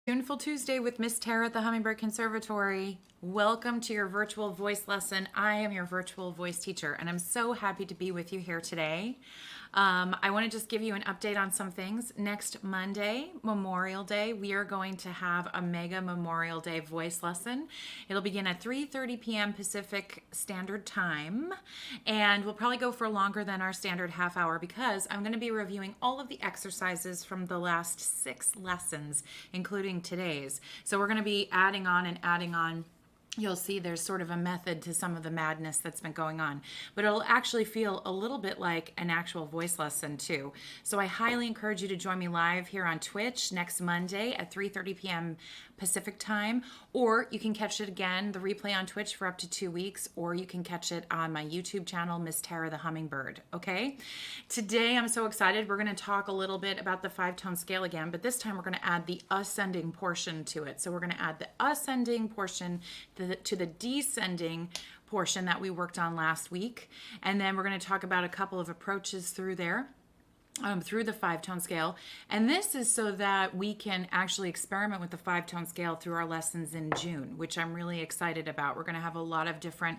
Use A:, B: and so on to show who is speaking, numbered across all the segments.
A: Tuneful Tuesday with Miss Tara at the Hummingbird Conservatory. Welcome to your virtual voice lesson. I am your virtual voice teacher, and I'm so happy to be with you here today. I want to just give you an update on some things. Next Monday, Memorial Day, we are going to have a mega Memorial Day voice lesson. It'll begin at 3:30 p.m. Pacific Standard Time, and we'll probably go for longer than our standard half hour because I'm going to be reviewing all of the exercises from the last 6 lessons, including today's. So we're going to be adding on and adding on. You'll see there's sort of a method to some of the madness that's been going on, but it'll actually feel a little bit like an actual voice lesson too. So I highly encourage you to join me live here on Twitch next Monday at 3:30 p.m. Pacific time, or you can catch it again, the replay on Twitch for up to 2 weeks, or you can catch it on my YouTube channel, Miss Tara the Hummingbird. Okay. Today I'm so excited. We're going to talk a little bit about the 5-tone scale again, but this time we're going to add the ascending portion to it. So we're going to add the ascending portion to the descending portion that we worked on last week. And then we're going to talk about a couple of approaches through there. Through the 5-tone scale. And this is so that we can actually experiment with the 5-tone scale through our lessons in June, which I'm really excited about. We're going to have a lot of different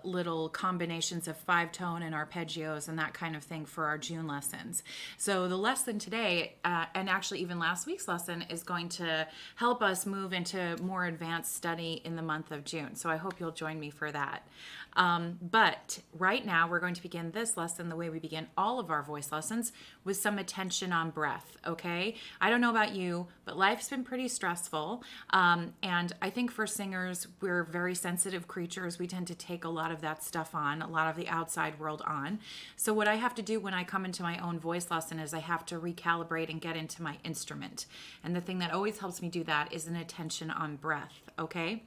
A: little combinations of 5-tone and arpeggios and that kind of thing for our June lessons. So the lesson today, and actually even last week's lesson, is going to help us move into more advanced study in the month of June. So I hope you'll join me for that. But right now we're going to begin this lesson the way we begin all of our voice lessons, with some attention on breath. Okay, I don't know about you, but life's been pretty stressful, and I think for singers, we're very sensitive creatures. We tend to take a lot of that stuff on, a lot of the outside world on. So what I have to do when I come into my own voice lesson is I have to recalibrate and get into my instrument, and the thing that always helps me do that is an attention on breath. Okay,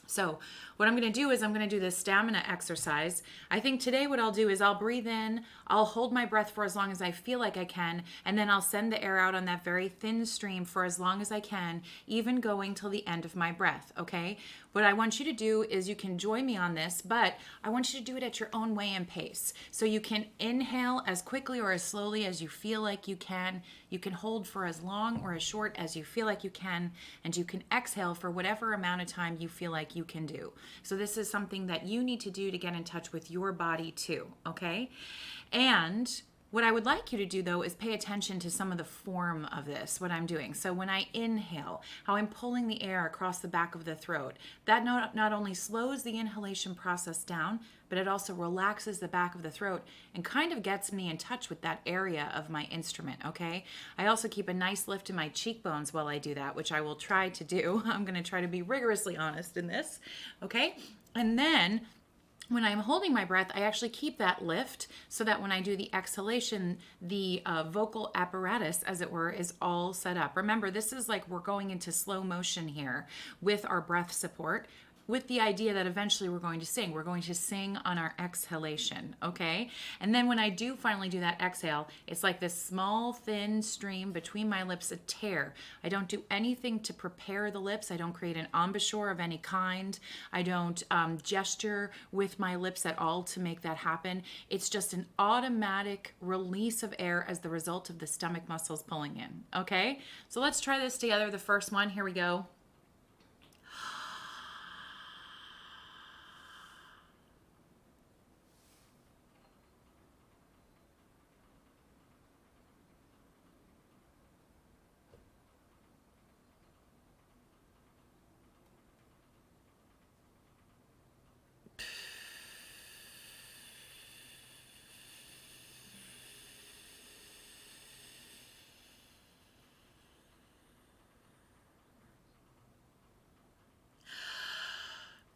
A: so what I'm going to do is I'm going to do this stamina exercise. I think today what I'll do is I'll breathe in, I'll hold my breath for as long as I feel like I can, and then I'll send the air out on that very thin stream for as long as I can, even going till the end of my breath, okay? What I want you to do is you can join me on this, but I want you to do it at your own way and pace. So you can inhale as quickly or as slowly as you feel like you can. You can hold for as long or as short as you feel like you can, and you can exhale for whatever amount of time you feel like you can do. So this is something that you need to do to get in touch with your body too, okay? And what I would like you to do, though, is pay attention to some of the form of this, what I'm doing. So when I inhale, how I'm pulling the air across the back of the throat, that not only slows the inhalation process down, but it also relaxes the back of the throat and kind of gets me in touch with that area of my instrument, okay? I also keep a nice lift in my cheekbones while I do that, which I will try to do. I'm going to try to be rigorously honest in this, okay? And then when I'm holding my breath, I actually keep that lift so that when I do the exhalation, the vocal apparatus, as it were, is all set up. Remember, this is like we're going into slow motion here with our breath support, with the idea that eventually we're going to sing. We're going to sing on our exhalation, okay? And then when I do finally do that exhale, it's like this small, thin stream between my lips, a tear. I don't do anything to prepare the lips. I don't create an embouchure of any kind. I don't gesture with my lips at all to make that happen. It's just an automatic release of air as the result of the stomach muscles pulling in, okay? So let's try this together. The first one, here we go.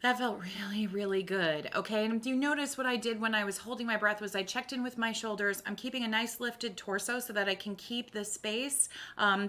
A: That felt really, really good. Okay, and do you notice what I did when I was holding my breath was I checked in with my shoulders. I'm keeping a nice lifted torso so that I can keep the space.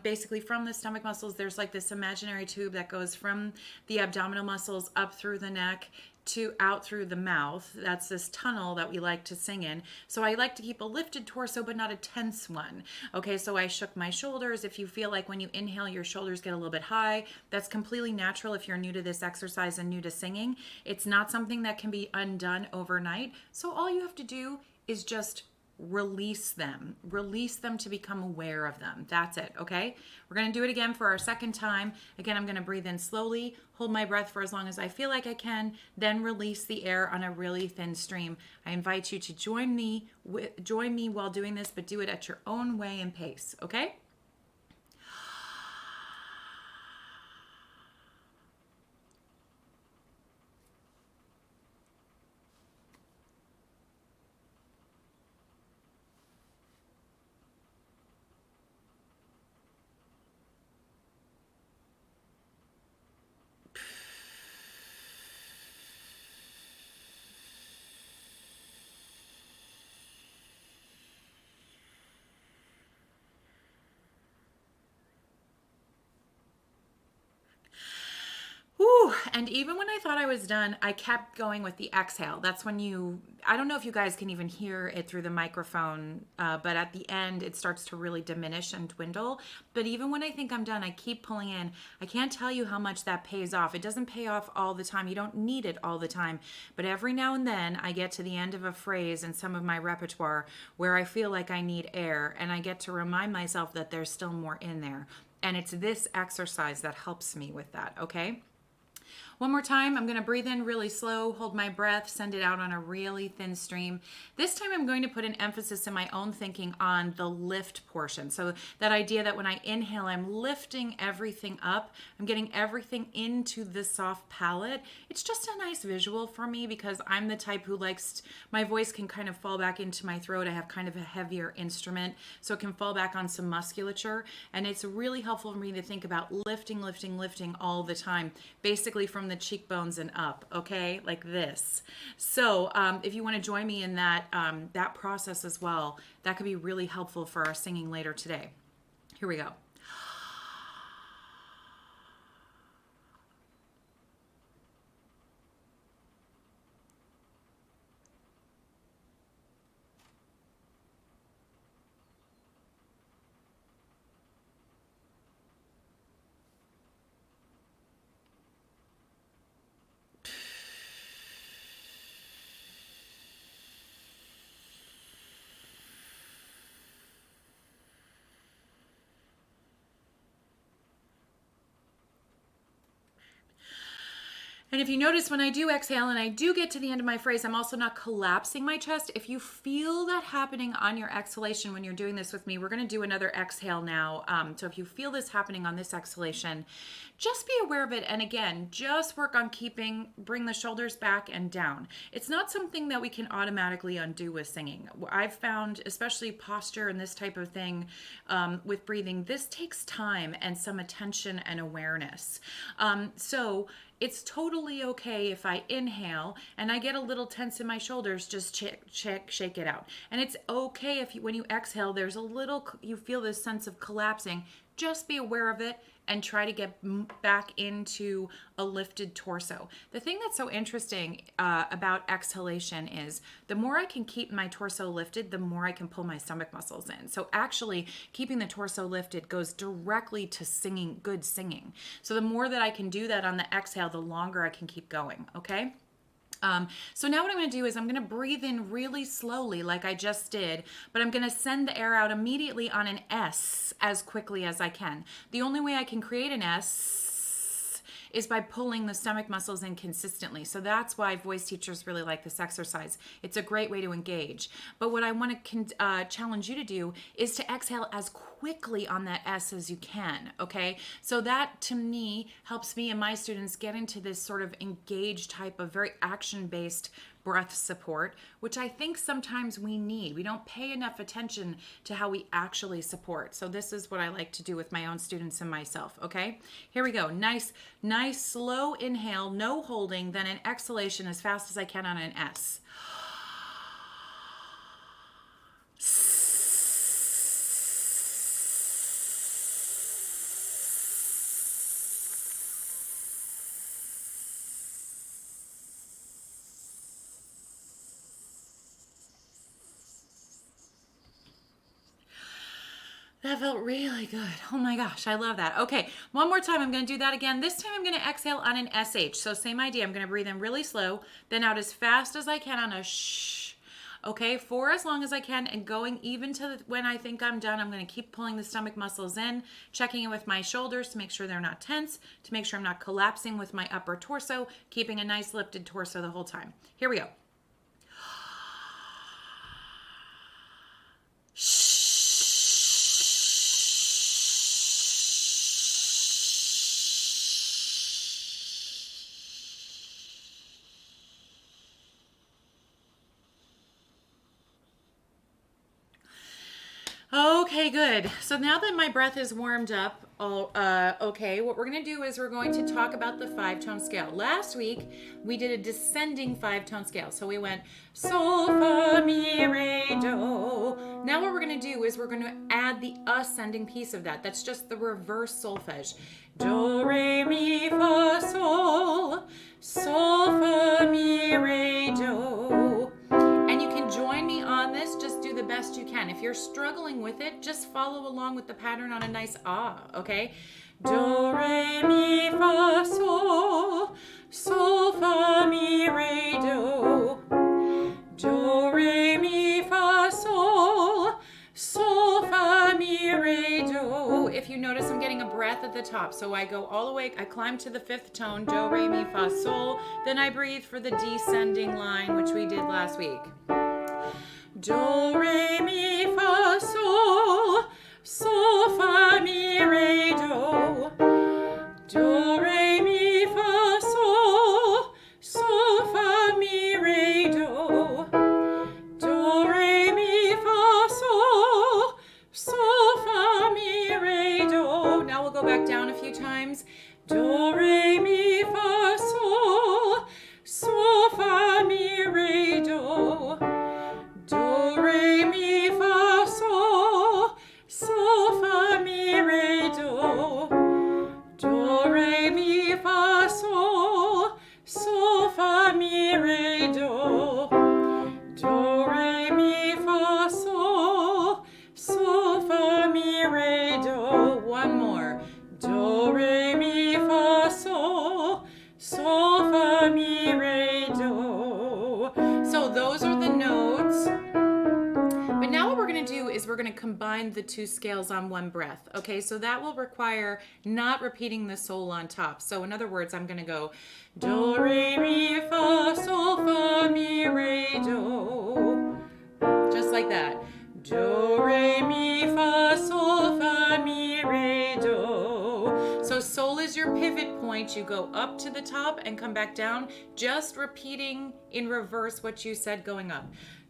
A: Basically from the stomach muscles, there's like this imaginary tube that goes from the abdominal muscles up through the neck to out through the mouth. That's this tunnel that we like to sing in. So I like to keep a lifted torso, but not a tense one. Okay, so I shook my shoulders. If you feel like when you inhale, your shoulders get a little bit high, that's completely natural if you're new to this exercise and new to singing. It's not something that can be undone overnight. So all you have to do is just release them. Release them to become aware of them. That's it, okay? We're going to do it again for our second time. Again, I'm going to breathe in slowly, hold my breath for as long as I feel like I can, then release the air on a really thin stream. I invite you to join me while doing this, but do it at your own way and pace, okay? Whew. And even when I thought I was done, I kept going with the exhale. That's when I don't know if you guys can even hear it through the microphone, but at the end, it starts to really diminish and dwindle. But even when I think I'm done, I keep pulling in. I can't tell you how much that pays off. It doesn't pay off all the time. You don't need it all the time. But every now and then, I get to the end of a phrase in some of my repertoire where I feel like I need air, and I get to remind myself that there's still more in there. And it's this exercise that helps me with that, okay? One more time, I'm going to breathe in really slow, hold my breath, send it out on a really thin stream. This time I'm going to put an emphasis in my own thinking on the lift portion. So that idea that when I inhale, I'm lifting everything up. I'm getting everything into the soft palate. It's just a nice visual for me because I'm the type who likes, my voice can kind of fall back into my throat. I have kind of a heavier instrument, so it can fall back on some musculature. And it's really helpful for me to think about lifting all the time, basically from the cheekbones and up, okay, like this. So if you want to join me in that that process as well, that could be really helpful for our singing later today. Here we go. And if you notice, when I do exhale and I do get to the end of my phrase, I'm also not collapsing my chest. If you feel that happening on your exhalation when you're doing this with me, we're going to do another exhale now. So if you feel this happening on this exhalation, just be aware of it. And again, just work on bring the shoulders back and down. It's not something that we can automatically undo with singing. I've found, especially posture and this type of thing with breathing, this takes time and some attention and awareness. So it's totally okay if I inhale and I get a little tense in my shoulders, just shake it out. And it's okay if when you exhale, you feel this sense of collapsing. Just be aware of it and try to get back into a lifted torso. The thing that's so interesting about exhalation is the more I can keep my torso lifted, the more I can pull my stomach muscles in. So actually keeping the torso lifted goes directly to singing, good singing. So the more that I can do that on the exhale, the longer I can keep going, okay? So now what I'm going to do is I'm going to breathe in really slowly like I just did, but I'm going to send the air out immediately on an S as quickly as I can. The only way I can create an S is by pulling the stomach muscles in consistently. So that's why voice teachers really like this exercise. It's a great way to engage. But what I want to challenge you to do is to exhale as quickly on that S as you can, okay? So that, to me, helps me and my students get into this sort of engaged type of very action-based breath support, which I think sometimes we need. We don't pay enough attention to how we actually support. So this is what I like to do with my own students and myself, okay? Here we go. Nice, slow inhale, no holding, then an exhalation as fast as I can on an S. That felt really good. Oh my gosh, I love that. Okay, one more time. I'm going to do that again. This time I'm going to exhale on an SH. So same idea. I'm going to breathe in really slow, then out as fast as I can on a shh. okay, for as long as I can, and going even to when I think I'm done. I'm going to keep pulling the stomach muscles in, checking in with my shoulders to make sure they're not tense, to make sure I'm not collapsing with my upper torso, keeping a nice lifted torso the whole time. Here we go. Okay, good. So now that my breath is warmed up, okay, what we're going to do is we're going to talk about the 5-tone scale. Last week, we did a descending 5-tone scale. So we went sol, fa, mi, re, do. Now what we're going to do is we're going to add the ascending piece of that. That's just the reverse solfege. Do, re, mi, fa, sol, sol, fa, mi, re, do. Join me on this. Just do the best you can. If you're struggling with it, just follow along with the pattern on a nice okay? Do, re, mi, fa, sol, sol, fa, mi, re, do. Do, re, mi, fa, sol, sol, fa, mi, re, do. If you notice, I'm getting a breath at the top. So I go all the way, I climb to the 5th tone, do, re, mi, fa, sol. Then I breathe for the descending line, which we did last week. Do, re, mi, fa, sol, sol, fa, mi, re, do. Do, re, mi, fa, sol, sol, fa, mi, re, do. Do, re, mi, fa, sol, sol, fa, mi, re, do. Now we'll go back down a few times. Do, re, mi, fa, sol, sol, fa, mi, re, do. Do, re, mi, fa, sol, sol, fa, mi, re, do. Do, re, mi, fa, sol, sol, fa, mi, re, do. Do, re, mi, fa, sol, sol, fa, mi, re, do. One more. Do, re, mi, fa, sol, sol, fa, mi, re, do. So those are the notes. But now what we're going to do is we're going to combine the 2 scales on one breath. Okay, so that will require not repeating the sol on top. So in other words, I'm going to go do, re, mi, fa, sol, fa, mi, re, do. Just like that. Do, re, mi, fa, sol, fa, mi, re, do. So sol is your pivot point. You go up to the top and come back down, just repeating in reverse what you said going up.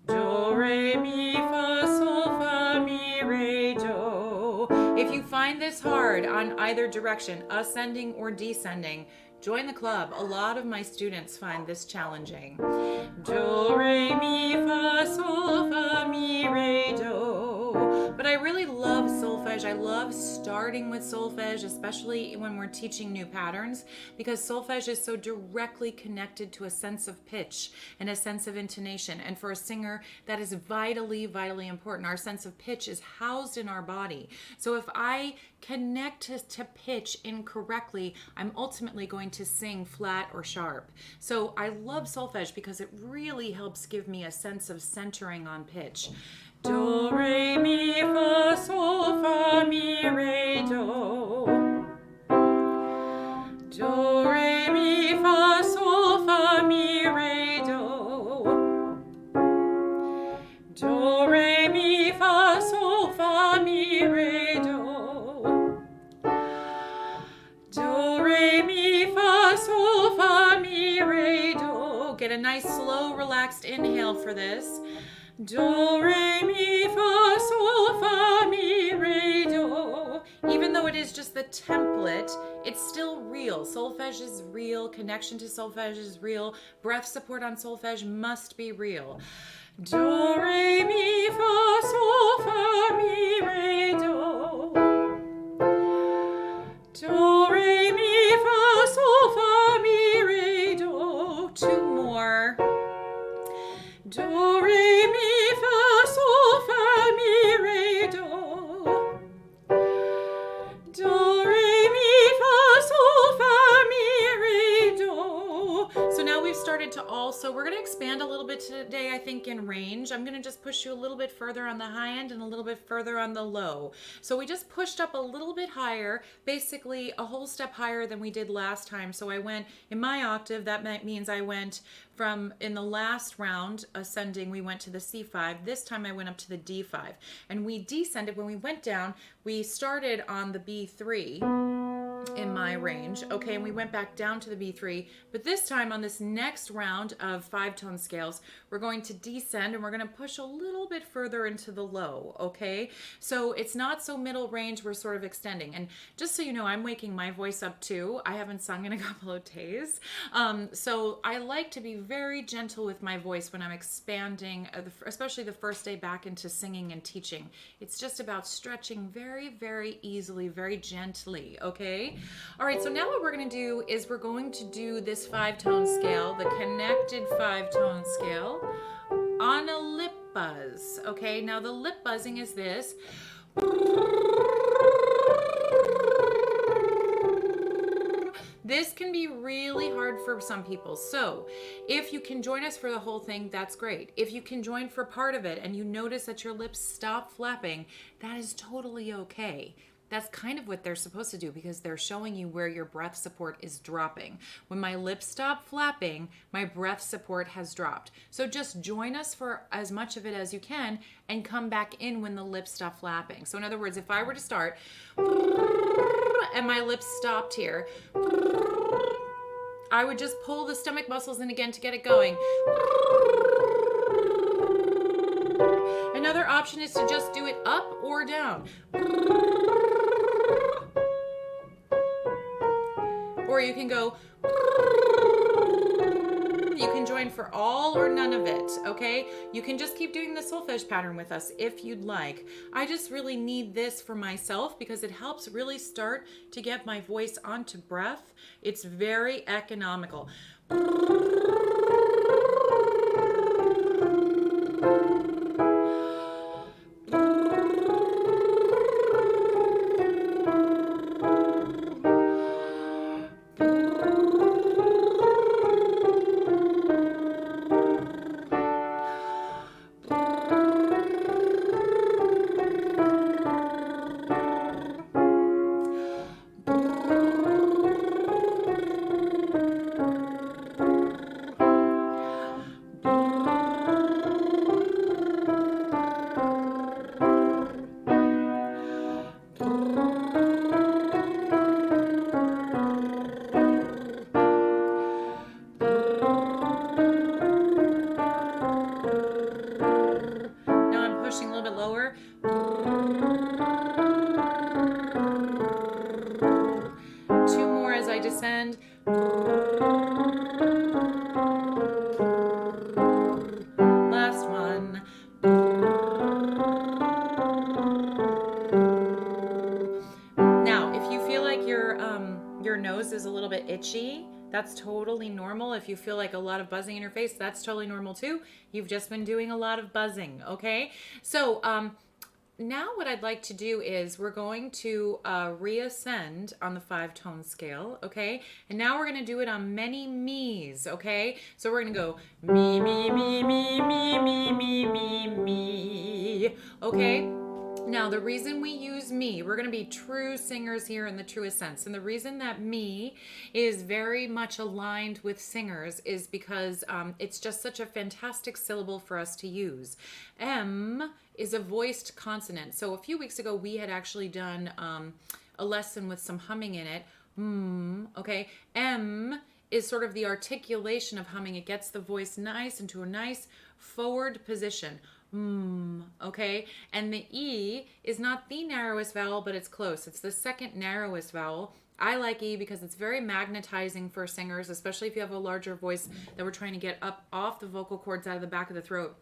A: Do, re, mi, fa, sol, fa, mi, re, do. If you find this hard on either direction, ascending or descending, join the club. A lot of my students find this challenging. Do, re, mi, fa, sol, fa, mi, re, do. But I really love solfege. I love starting with solfege, especially when we're teaching new patterns, because solfege is so directly connected to a sense of pitch and a sense of intonation. And for a singer, that is vitally, vitally important. Our sense of pitch is housed in our body. So if I connect to pitch incorrectly, I'm ultimately going to sing flat or sharp. So I love solfege because it really helps give me a sense of centering on pitch. Do, re, mi, fa, sol, fa, mi, re, do. Do, re, mi, fa, sol, fa, mi, re, do. Do, re, mi, fa, sol, fa, mi, re, do. Do, re, mi, fa, sol, fa, mi, re, do. Get a nice slow relaxed inhale for this. Do, re, mi, fa, sol, fa, mi, re, do. Even though it is just the template, it's still real. Solfege is real. Connection to solfege is real. Breath support on solfege must be real. Do, re, mi, fa, sol, fa, mi, re, do. Do, re, mi, fa, sol, fa, mi, re, do. 2 more. Do, re, mi, fa, sol, fa, mi, re, do. Do, re, mi, fa, sol, fa, mi, re, do. So now we've started to all also, we're going to expand a little bit today, I think, in range. I'm going to just push you a little bit further on the high end and a little bit further on the low. So we just pushed up a little bit higher, basically a whole step higher than we did last time. So I went in my octave, that means I went from, in the last round ascending, we went to the C5. This time I went up to the D5. And we descended, when we went down, we started on the B3 in my range, okay, and we went back down to the B3, but this time on this next round of 5-tone scales, we're going to descend and we're going to push a little bit further into the low, okay? So it's not so middle range, we're sort of extending. And just so you know, I'm waking my voice up too. I haven't sung in a couple of days. So I like to be very gentle with my voice when I'm expanding, especially the first day back into singing and teaching. It's just about stretching very, very easily, very gently, okay? All right, so now what we're going to do is we're going to do this 5-tone scale, the connected 5-tone scale, on a lip buzz, okay? Now the lip buzzing is this. This can be really hard for some people. So if you can join us for the whole thing, that's great. If you can join for part of it and you notice that your lips stop flapping, that is totally okay. That's kind of what they're supposed to do because they're showing you where your breath support is dropping. When my lips stop flapping, my breath support has dropped. So just join us for as much of it as you can and come back in when the lips stop flapping. So in other words, if I were to start and my lips stopped here, I would just pull the stomach muscles in again to get it going. Another option is to just do it up or down. Or you can go, you can join for all or none of it, okay? You can just keep doing the solfege pattern with us if you'd like. I just really need this for myself because it helps really start to get my voice onto breath. It's very economical. Descend. Last one. Now, if you feel like your nose is a little bit itchy, that's totally normal. If you feel like a lot of buzzing in your face, that's totally normal too. You've just been doing a lot of buzzing, okay? So, now what I'd like to do is we're going to reascend on the 5-tone scale, okay? And now we're going to do it on many me's, okay? So we're going to go me, me, me, me, me, me, me, me, me, okay? Now, the reason we use me, we're going to be true singers here in the truest sense. And the reason that me is very much aligned with singers is because it's just such a fantastic syllable for us to use. M is a voiced consonant. So a few weeks ago, we had actually done a lesson with some humming in it. Okay. M is sort of the articulation of humming. It gets the voice nice into a nice forward position. Okay, and the E is not the narrowest vowel, but it's close. It's the second narrowest vowel. I like E because it's very magnetizing for singers, especially if you have a larger voice that we're trying to get up off the vocal cords out of the back of the throat.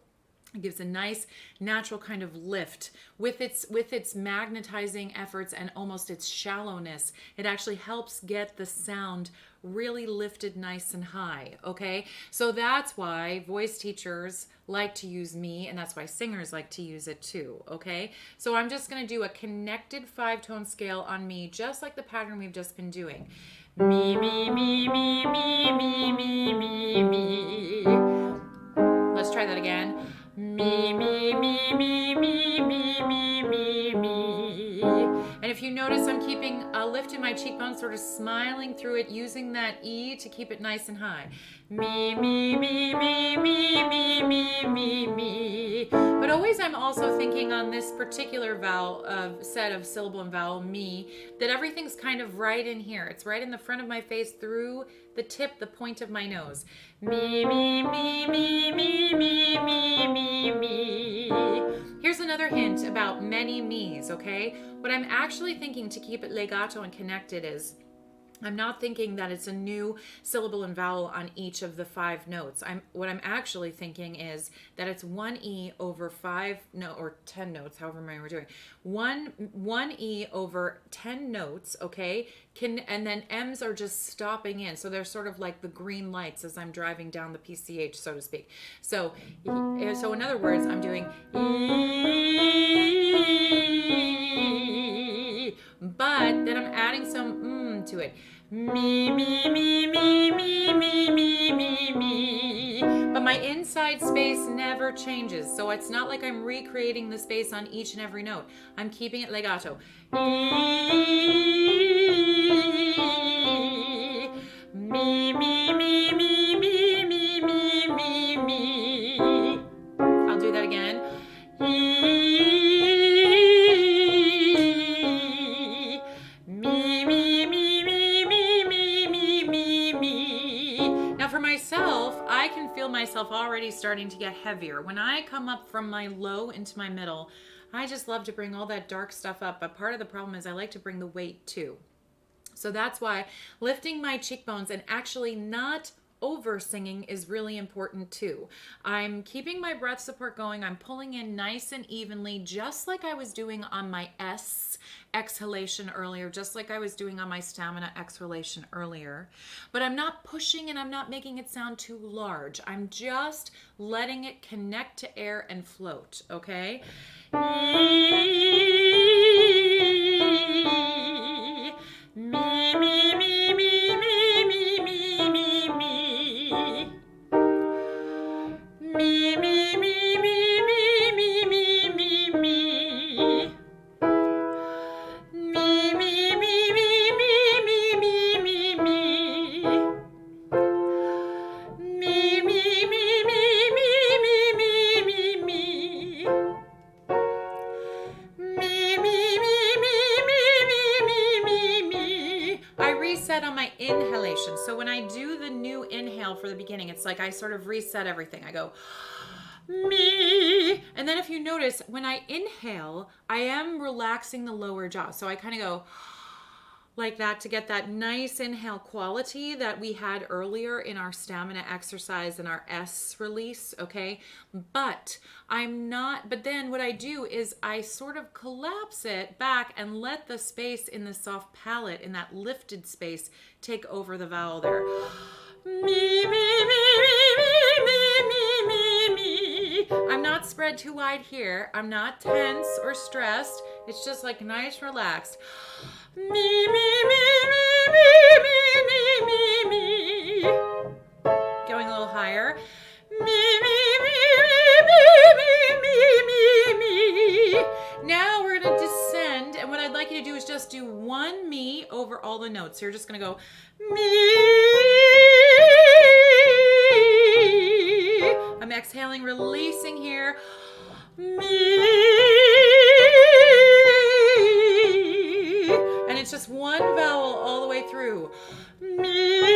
A: It gives a nice natural kind of lift with its magnetizing efforts and almost its shallowness. It actually helps get the sound really lifted nice and high, okay? So that's why voice teachers like to use me, and that's why singers like to use it too, okay? So I'm just gonna do a connected 5-tone scale on me, just like the pattern we've just been doing. Me, me, me, me, me, me, me, me, me. Let's try that again. Me, me, me, me, me, me, me, me, me. And if you notice, I'm keeping a lift in my cheekbones, sort of smiling through it, using that E to keep it nice and high. Me, me, me, me, me, me, me, me, me. But always I'm also thinking on this particular vowel set of syllable and vowel, me, that everything's kind of right in here. It's right in the front of my face through the tip, the point of my nose. Me, me, me, me, me, me, me, me, me. Here's another hint about many me's, okay? What I'm actually thinking to keep it legato and connected is I'm not thinking that it's a new syllable and vowel on each of the 5 notes. What I'm actually thinking is that it's 1 E over 5 no or 10 notes, however many we're doing. One E over 10 notes, okay? And then M's are just stopping in. So they're sort of like the green lights as I'm driving down the PCH, so to speak. So in other words, I'm doing E, but then I'm adding some to it. Me, me, me, me, me, me, me, me, me. But my inside space never changes. So it's not like I'm recreating the space on each and every note. I'm keeping it legato. E, me, me, me, me, me, me, me, me, me. I'll do that again. For myself, I can feel myself already starting to get heavier. When I come up from my low into my middle, I just love to bring all that dark stuff up. But part of the problem is I like to bring the weight too. So that's why lifting my cheekbones and actually not over singing is really important too. I'm keeping my breath support going. I'm pulling in nice and evenly, just like I was doing on my S exhalation earlier, just like I was doing on my stamina exhalation earlier. But I'm not pushing and I'm not making it sound too large. I'm just letting it connect to air and float, okay? Me, me, me, me, me, me, me, me, me. Me, me, me, me, me, me, me, me, me. Me, me, me, me, me, me, me, me, me. Me, me, me, me, me, me, me, me, me. Me, me, me, me, me, me, me, me. I reset on my inhalation. So when I do the new inhale for the beginning, it's like I sort of reset everything. I go, me. And then if you notice, when I inhale, I am relaxing the lower jaw. So I kind of go like that to get that nice inhale quality that we had earlier in our stamina exercise and our S release, okay? But then what I do is I sort of collapse it back and let the space in the soft palate, in that lifted space, take over the vowel there. Me, me, me, me, me, me, me, me, me. I'm not spread too wide here. I'm not tense or stressed. It's just like nice, relaxed. Me, me, me, me, me, me, me, me, me. Going a little higher. Me, me, me, me, me, me, me, me. Now we're going to descend, and what I'd like you to do is just do one me over all the notes. So you're just going to go me. I'm exhaling, releasing here. Me. And it's just one vowel all the way through. Me.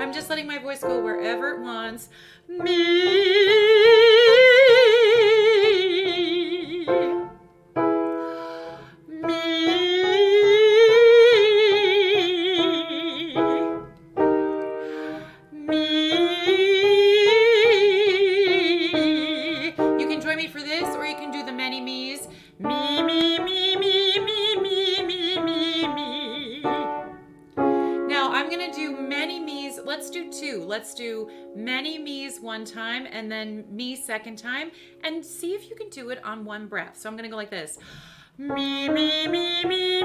A: I'm just letting my voice go wherever it wants. Me. Let's do many me's one time and then me second time, and see if you can do it on one breath. So I'm going to go like this. Me, me, me, me,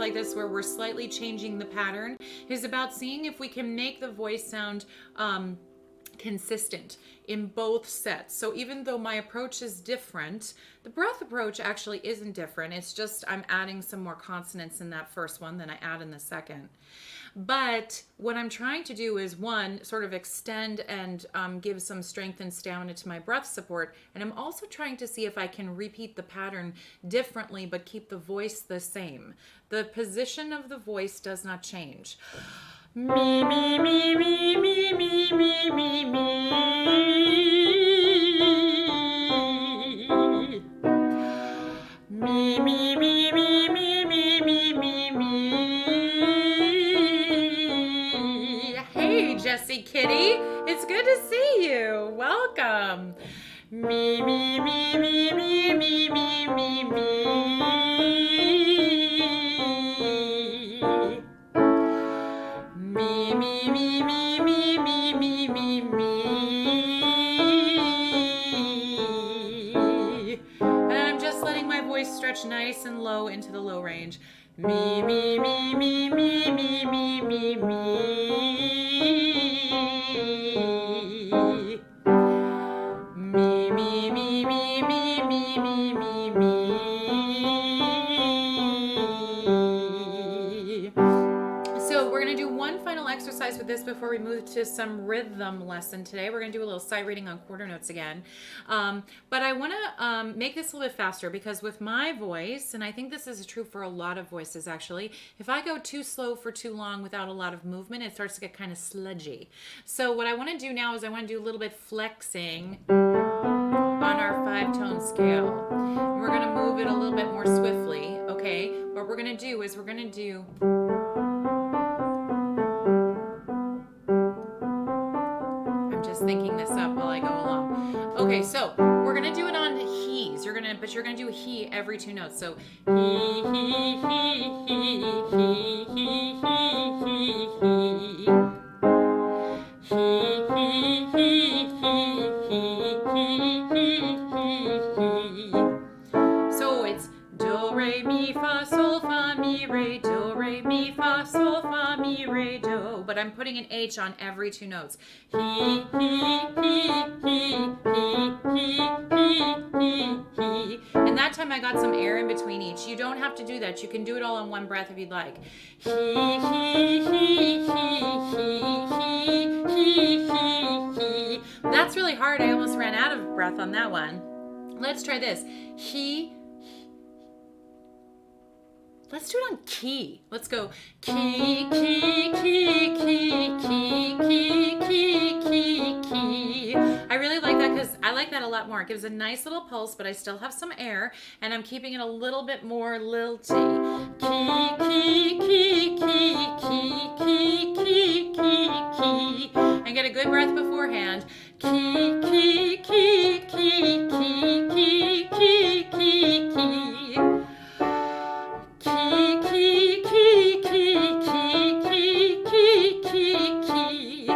A: like this where we're slightly changing the pattern is about seeing if we can make the voice sound consistent in both sets. So even though my approach is different, the breath approach actually isn't different. It's just I'm adding some more consonants in that first one than I add in the second. But what I'm trying to do is, one, sort of extend and give some strength and stamina to my breath support. And I'm also trying to see if I can repeat the pattern differently but keep the voice the same. The position of the voice does not change. Me, me, me, me, me, me, me, me, me. Me, me, me, me, me, me, me, me, me. Hey, Jessie Kitty. It's good to see you. Welcome. Me, me, me, me, me, me, me, me, me. Me, me, me, me, me, me, me, me, me. And I'm just letting my voice stretch nice and low into the low range. Me, me, me, me, me, me, me, me, me. Me, me, me, me, me, me, me, me, me. So we're going to do one final exercise with this before we move to some rhythm lesson today. We're going to do a little sight reading on quarter notes again. But I want to make this a little bit faster because with my voice, and I think this is true for a lot of voices actually, if I go too slow for too long without a lot of movement, it starts to get kind of sludgy. So what I want to do now is I want to do a little bit flexing on our 5-tone scale. And we're going to move it a little bit more swiftly, okay? What we're going to do is we're going to do... thinking this up while I go along. Okay, so we're gonna do it on he's. You're gonna do a he every 2 notes. So he, he, he, he, he, he, he, he, he. He, he, he, he. So it's do, re, mi, fa, sol, fa, mi, re, do, re, mi, fa, sol, fa, mi, re, do. But I'm putting an H on every 2 notes. He, he, he, he, he, he, he, he. And that time I got some air in between each. You don't have to do that. You can do it all in one breath if you'd like. He, he, he, he, he, he. That's really hard. I almost ran out of breath on that one. Let's try this. He. Let's do it on key. Let's go key, key, key, key, key, key, key, key, key. I really like that because I like that a lot more. It gives a nice little pulse, but I still have some air, and I'm keeping it a little bit more lilty. Key, key, key, key, key, key, key, key, key. And get a good breath beforehand. Key, key, key, key, key, key, key, key, key. Key, key, key, key, key, key, key, key, key.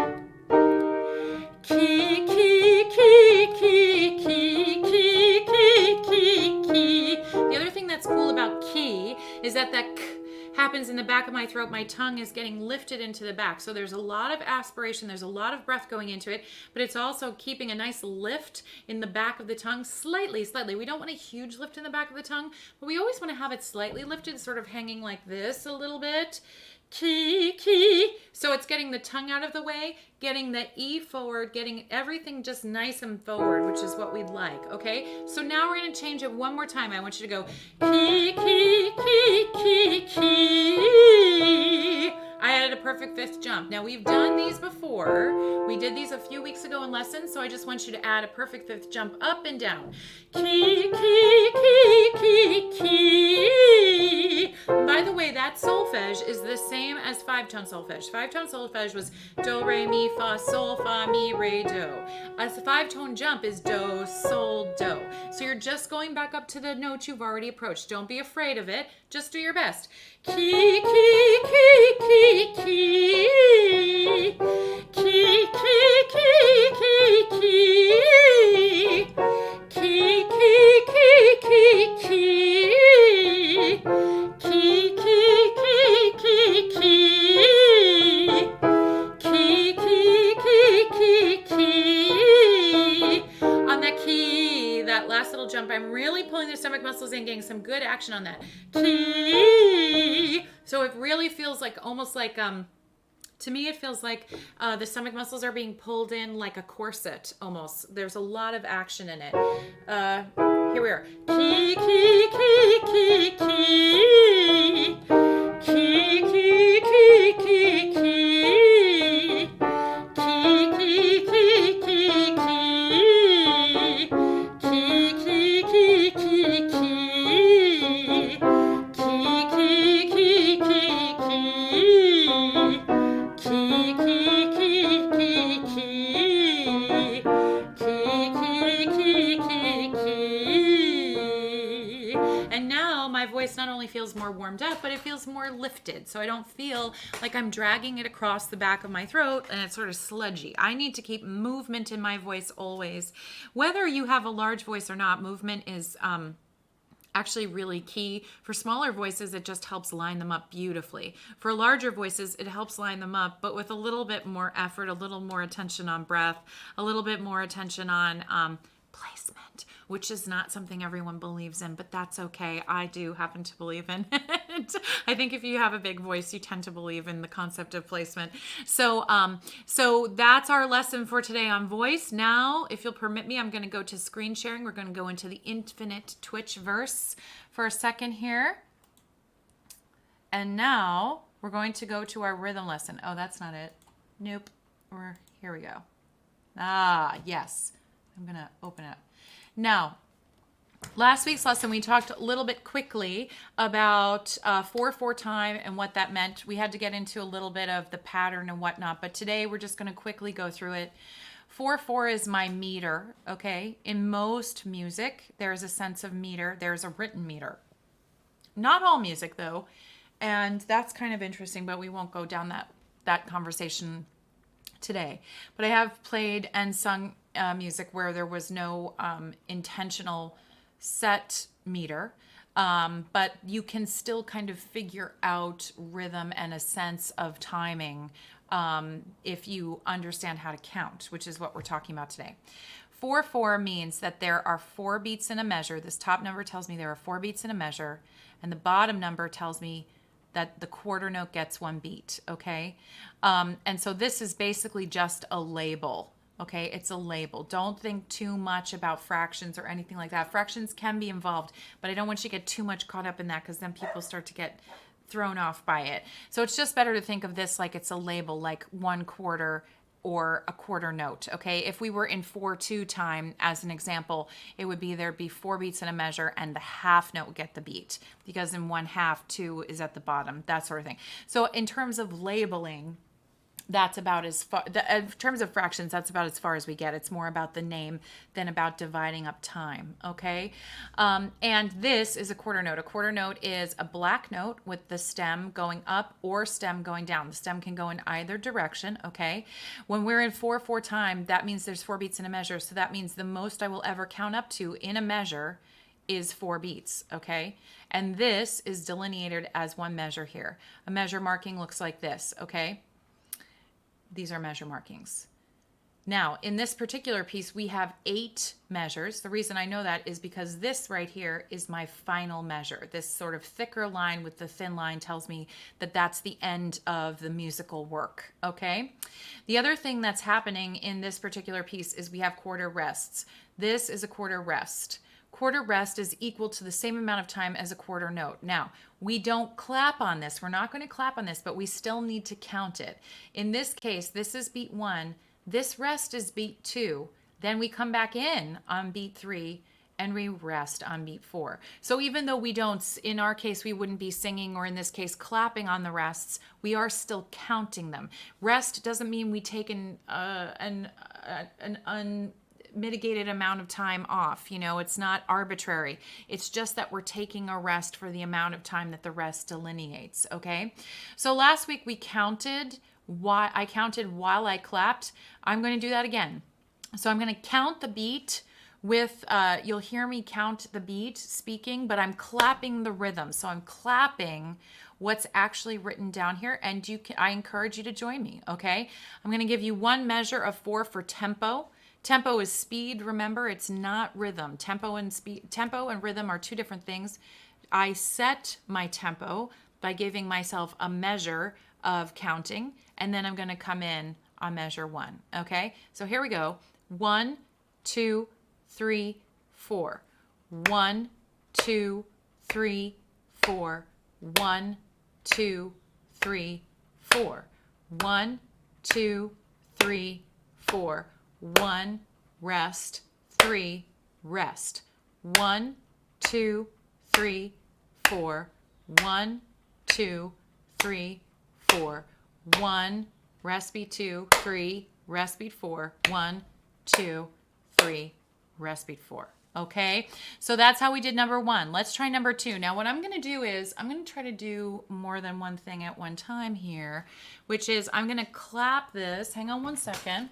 A: Key, key, key, key, key, key, key, key, key. The other thing that's cool about key is that k happens in the back of my throat. My tongue is getting lifted into the back. So there's a lot of aspiration. There's a lot of breath going into it, but it's also keeping a nice lift in the back of the tongue, slightly. We don't want a huge lift in the back of the tongue, but we always want to have it slightly lifted, sort of hanging like this a little bit. Key, key. So it's getting the tongue out of the way, getting the E forward, getting everything just nice and forward, which is what we'd like, okay? So now we're going to change it one more time. I want you to go key, key, key, key, key. I added a perfect 5th jump. Now we've done these before. We did these a few weeks ago in lessons, so I just want you to add a perfect 5th jump up and down. Key, key, key, key, key. And by the way, that solfege is the same as 5-tone solfege. 5-tone solfege was do, re, mi, fa, sol, fa, mi, re, do. A 5-tone jump is do, sol, do. So you're just going back up to the note you've already approached. Don't be afraid of it. Just do your best. Key, key, key, key, key. Key, key, key, key, key. Key, key, key, key, key. Key, key, last little jump, I'm really pulling the stomach muscles in, getting some good action on that. Key. So it really feels like almost like to me, it feels like the stomach muscles are being pulled in like a corset almost. There's a lot of action in it. Here we are. Key, key, key, key, key. Key, key, key, key, key. Key, key, key, key, key. Key, key, key, key, key. Key, key, key, key, key. Key, key, key, key, key. Key, key, key, key, key. And now my voice not only feels more warmed up, but it feels more lifted. So I don't feel like I'm dragging it across the back of my throat and it's sort of sludgy. I need to keep movement in my voice always. Whether you have a large voice or not, movement is actually really key. For smaller voices, it just helps line them up beautifully. For larger voices, it helps line them up, but with a little bit more effort, a little more attention on breath, a little bit more attention on placement, which is not something everyone believes in, but that's okay. I do happen to believe in it. I think if you have a big voice, you tend to believe in the concept of placement. So that's our lesson for today on voice. Now, if you'll permit me, I'm going to go to screen sharing. We're going to go into the infinite twitch verse for a second here. And now we're going to go to our rhythm lesson. Oh, that's not it. Nope. Here we go. Ah, yes. I'm going to open it up. Now, last week's lesson, we talked a little bit quickly about 4/4 time and what that meant. We had to get into a little bit of the pattern and whatnot, but today we're just going to quickly go through it. 4/4 is my meter, okay? In most music, there's a sense of meter. There's a written meter. Not all music, though, and that's kind of interesting, but we won't go down that conversation today. But I have played and sung music where there was no intentional set meter, but you can still kind of figure out rhythm and a sense of timing if you understand how to count, which is what we're talking about today. 4/4 means that there are 4 beats in a measure. This top number tells me there are 4 beats in a measure, and the bottom number tells me that the quarter note gets 1 beat, okay? And so this is basically just a label, okay? It's a label. Don't think too much about fractions or anything like that. Fractions can be involved, but I don't want you to get too much caught up in that because then people start to get thrown off by it. So it's just better to think of this like it's a label, like 1/4 or a quarter note, okay? If we were in 4/2 time, as an example, it would be there'd be 4 beats in a measure and the half note would get the beat because in 1/2, 2 is at the bottom, that sort of thing. So in terms of labeling, that's about as far, in terms of fractions, that's about as far as we get. It's more about the name than about dividing up time, okay? And this is a quarter note. A quarter note is a black note with the stem going up or stem going down. The stem can go in either direction, okay? When we're in 4/4 time, that means there's 4 beats in a measure. So that means the most I will ever count up to in a measure is 4 beats, okay? And this is delineated as one measure here. A measure marking looks like this, okay? These are measure markings. Now, in this particular piece, we have 8 measures. The reason I know that is because this right here is my final measure. This sort of thicker line with the thin line tells me that that's the end of the musical work, okay? The other thing that's happening in this particular piece is we have quarter rests. This is a quarter rest. Quarter rest is equal to the same amount of time as a quarter note. Now, we don't clap on this. We're not going to clap on this, but we still need to count it. In this case, this is beat 1. This rest is beat 2. Then we come back in on beat 3 and we rest on beat 4. So even though we don't, in our case, we wouldn't be singing or in this case clapping on the rests, we are still counting them. Rest doesn't mean we take an unmitigated amount of time off. You know, it's not arbitrary. It's just that we're taking a rest for the amount of time that the rest delineates, okay? So last week we counted, I counted while I clapped. I'm going to do that again. So I'm going to count the beat with, you'll hear me count the beat speaking, but I'm clapping the rhythm. So I'm clapping what's actually written down here, and I encourage you to join me, okay? I'm going to give you one measure of 4 for tempo. Tempo is speed. Remember, it's not rhythm. Tempo and rhythm are two different things. I set my tempo by giving myself a measure of counting, and then I'm going to come in on measure 1. Okay, so here we go. 1, 2, 3, 4. 1, 2, 3, 4. 1, 2, 3, 4. 1, 2, 3, 4. 1, rest, 3, rest. 1, 2, 3, 4. 1, 2, 3, 4. 1, rest beat 2, 3, rest beat 4. 1, 2, 3, rest beat 4. Okay, so that's how we did number 1. Let's try number 2. Now what I'm going to do is I'm going to try to do more than one thing at one time here, which is I'm going to clap this. Hang on one second.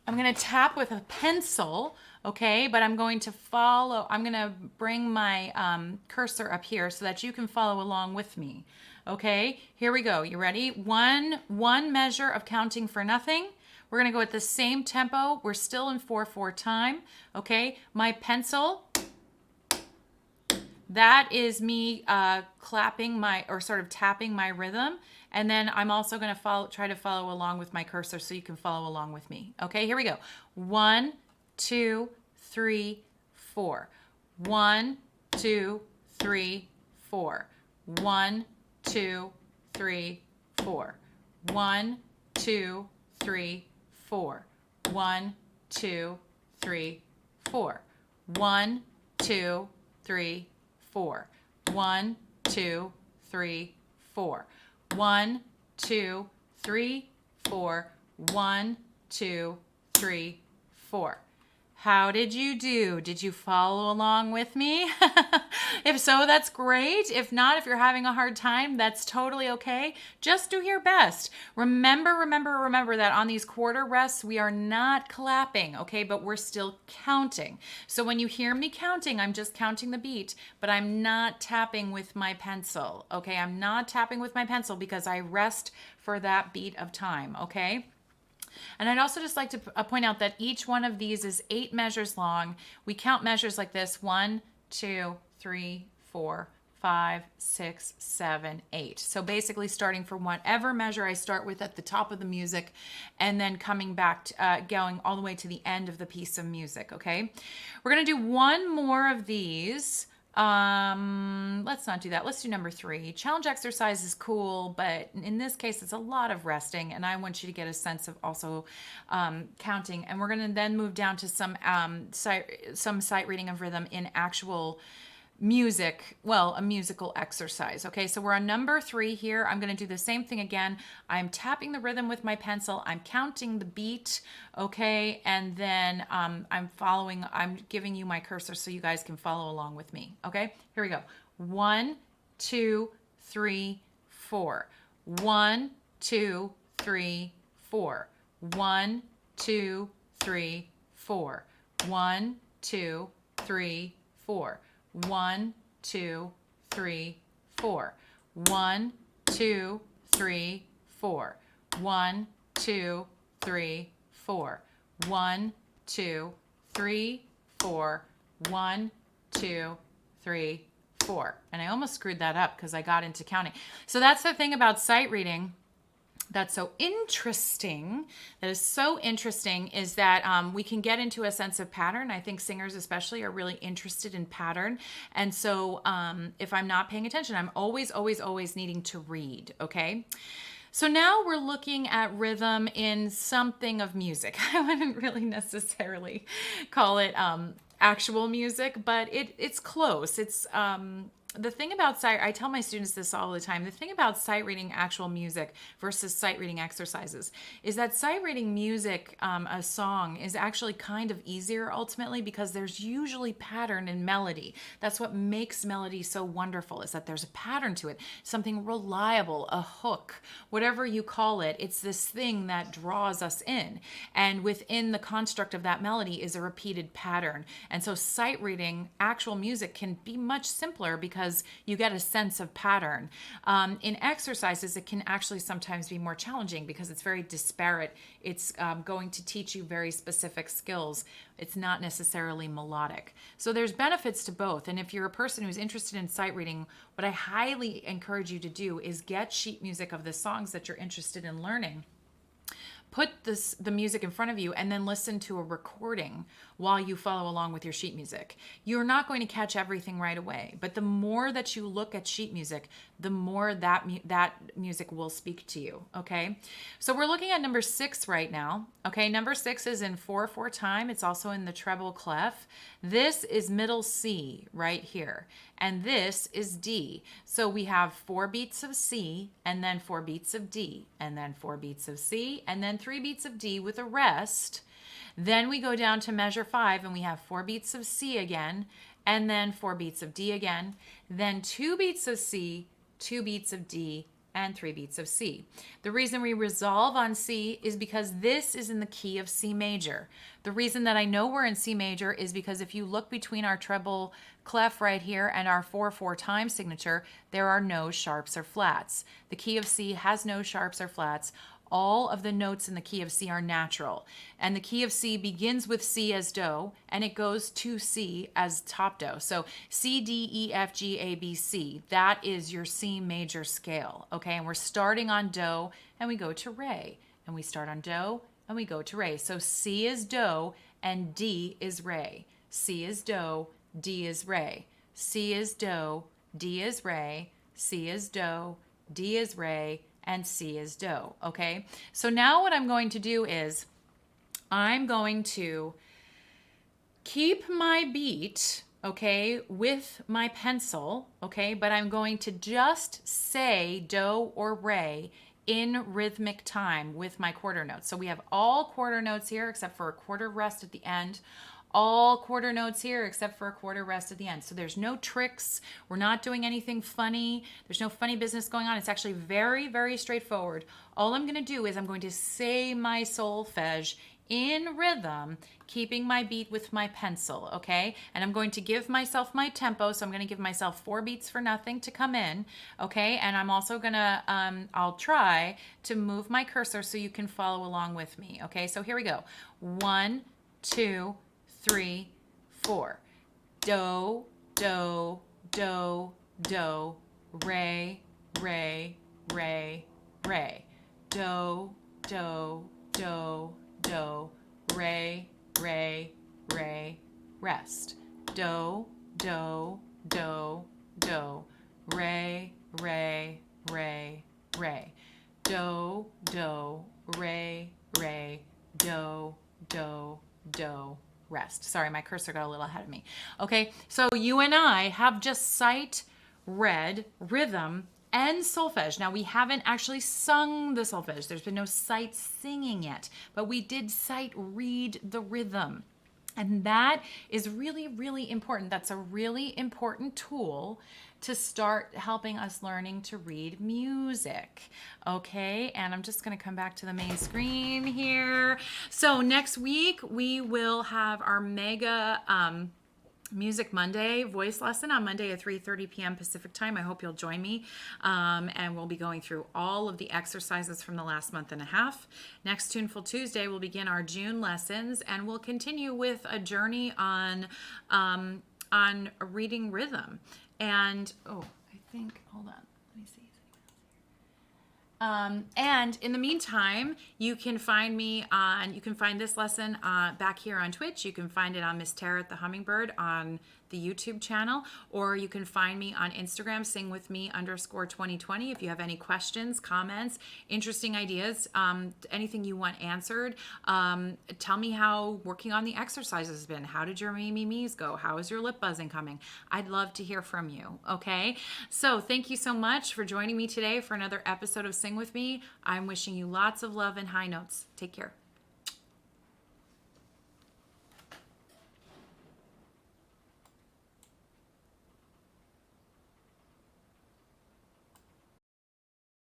A: I'm going to tap with a pencil, okay, but I'm going to bring my cursor up here so that you can follow along with me. Okay, here we go. You ready? One measure of counting for nothing. We're going to go at the same tempo. We're still in 4/4 time. Okay, my pencil, that is me clapping sort of tapping my rhythm. And then I'm also going to try to follow along with my cursor so you can follow along with me. Okay, here we go. 1, 2, 3, 4. 1, 2, 3, 4. 1, 2, 3, 4. 1, 2, 3, 4. 1, 2, 3, 4. 1, 2, 3, 4. 1, 2, 3, 4. 1, 2, 3, 4. 1, 2, 3, 4. How did you do? Did you follow along with me? If so, that's great. If not, if you're having a hard time, that's totally okay. Just do your best. Remember that on these quarter rests, we are not clapping, okay? But we're still counting. So when you hear me counting, I'm just counting the beat, but I'm not tapping with my pencil, okay? I'm not tapping with my pencil because I rest for that beat of time, okay? And I'd also just like to point out that each one of these is 8 measures long. We count measures like this: 1, 2, 3, 4, 5, 6, 7, 8. So basically starting from whatever measure I start with at the top of the music and then coming back to, going all the way to the end of the piece of music, okay? We're going to do one more of these. Let's not do that. Let's do number 3. Challenge exercise is cool, but in this case, it's a lot of resting, and I want you to get a sense of also counting. And we're going to then move down to some sight reading of rhythm in actual music, well, a musical exercise. Okay, so we're on number 3 here. I'm going to do the same thing again. I'm tapping the rhythm with my pencil. I'm counting the beat, okay, and then I'm giving you my cursor so you guys can follow along with me. Okay, here we go. 1, 2, 3, 4. 1, 2, 3, 4. 1, 2, 3, 4. 1, 2, 3, 4. 1, 2, 3, 4. 1, 2, 3, 4. 1, 2, 3, 4. 1, 2, 3, 4. 1, 2, 3, 4. And I almost screwed that up because I got into counting. So that's the thing about sight reading that's so interesting, is that we can get into a sense of pattern. I think singers especially are really interested in pattern. And so if I'm not paying attention, I'm always needing to read, okay? So now we're looking at rhythm in something of music. I wouldn't really necessarily call it actual music, but it's close. It's the thing about sight, I tell my students this all the time, the thing about sight reading actual music versus sight reading exercises is that sight reading music, a song, is actually kind of easier ultimately because there's usually pattern and melody. That's what makes melody so wonderful, is that there's a pattern to it, something reliable, a hook, whatever you call it. It's this thing that draws us in. And within the construct of that melody is a repeated pattern. And so sight reading actual music can be much simpler because because you get a sense of pattern. In exercises, it can actually sometimes be more challenging because it's very disparate. It's going to teach you very specific skills. It's not necessarily melodic. So there's benefits to both. And if you're a person who's interested in sight reading, what I highly encourage you to do is get sheet music of the songs that you're interested in learning. Put the music in front of you and then listen to a recording while you follow along with your sheet music. You're not going to catch everything right away, but the more that you look at sheet music, the more that music will speak to you, okay? So we're looking at number 6 right now, okay? Number 6 is in 4/4 time. It's also in the treble clef. This is middle C right here, and this is D. So we have 4 beats of C, and then 4 beats of D, and then 4 beats of C, and then 3 beats of D with a rest. Then we go down to measure 5 and we have 4 beats of C again, and then 4 beats of D again, then 2 beats of C, 2 beats of D, and 3 beats of C. The reason we resolve on C is because this is in the key of C major. The reason that I know we're in C major is because if you look between our treble clef right here and our 4/4 time signature, there are no sharps or flats. The key of C has no sharps or flats. All of the notes in the key of C are natural. And the key of C begins with C as do, and it goes to C as top do. So C, D, E, F, G, A, B, C. That is your C major scale, okay? And we're starting on do, and we go to re. And we start on do, and we go to re. So C is do, and D is re. C is do, D is re. C is do, D is re. C is do, D is re, and C is do, okay? So now what I'm going to do is I'm going to keep my beat, okay, with my pencil, okay, but I'm going to just say do or re in rhythmic time with my quarter notes. So we have all quarter notes here except for a quarter rest at the end. All quarter notes here except for a quarter rest at the end. So there's no tricks. We're not doing anything funny. There's no funny business going on. It's actually very, very straightforward. All I'm going to do is I'm going to say my solfege in rhythm, keeping my beat with my pencil, okay? And I'm going to give myself my tempo. So I'm going to give myself 4 beats for nothing to come in, okay? And I'm also going to, I'll try to move my cursor so you can follow along with me, okay? So here we go. 1, 2, 3, 4. Do, do, do, do, re, re, re, re. Do, do, do, do, re, re, re, rest. Do, do, do, do, re, re, re, re. Do, do, re, re, do, do, do, rest. Sorry, my cursor got a little ahead of me. Okay, so you and I have just sight read rhythm and solfege. Now we haven't actually sung the solfege. There's been no sight singing yet, but we did sight read the rhythm. And that is really, really important. That's a really important tool to start helping us learning to read music. Okay, and I'm just gonna come back to the main screen here. So next week we will have our mega Music Monday voice lesson on Monday at 3:30 p.m. Pacific time. I hope you'll join me. And we'll be going through all of the exercises from the last month and a half. Next Tuneful Tuesday, we'll begin our June lessons, and we'll continue with a journey on reading rhythm. And, hold on, let me see. And in the meantime, you can find this lesson back here on Twitch. You can find it on Miss Tara at the Hummingbird on the YouTube channel, or you can find me on Instagram, singwithme_2020. If you have any questions, comments, interesting ideas, anything you want answered, tell me how working on the exercises has been. How did your me-me-me's go? How is your lip buzzing coming? I'd love to hear from you, okay? So thank you so much for joining me today for another episode of Sing With Me. I'm wishing you lots of love and high notes. Take care.